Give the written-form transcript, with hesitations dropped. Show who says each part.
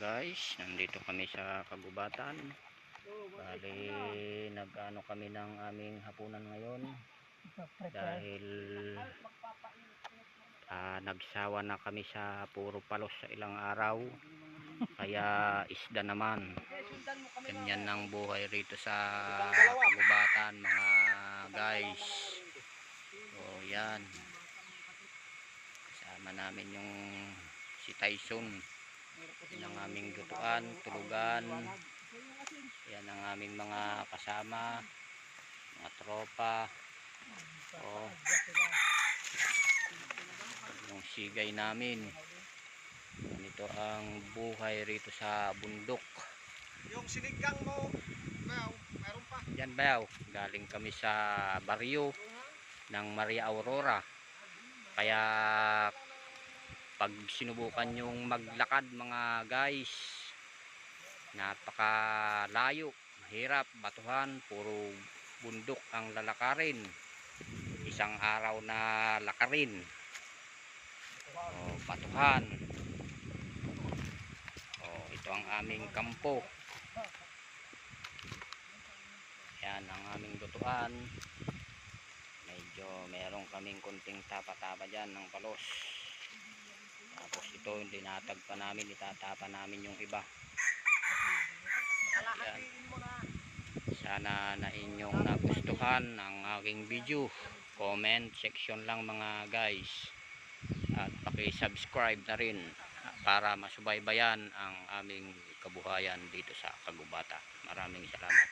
Speaker 1: Guys, nandito kami sa kagubatan. Bali, nag-ano kami ng aming hapunan ngayon dahil nagsawa na kami sa puro palos sa ilang araw. Kaya isda naman. Ganyan ang buhay rito sa kagubatan, mga guys. So yan, kasama namin yung si Tyson. Yan ang aming lutuan, tulugan. Yan ang aming mga kasama, mga tropa. O, yung sigay namin. Ganito ang buhay rito sa bundok.
Speaker 2: Yung sinigang mo, meron pa.
Speaker 1: Yan bayaw, galing kami sa baryo ng Maria Aurora. Kaya pag sinubukan yung maglakad mga guys, napakalayo, mahirap, batuhan, puro bundok ang lalakarin. Isang araw na lakarin. O, batuhan. O, ito ang aming kampo. Yan ang aming lutuan. Medyo meron kaming kunting tapa-tapa dyan ng palos. Tapos ito dinatag pa namin, itatapa namin yung iba. Yan. Sana na inyong nagustuhan ang aking video. Comment section lang mga guys. At paki-subscribe na rin para masubaybayan ang aming kabuhayan dito sa Kagubata. Maraming salamat.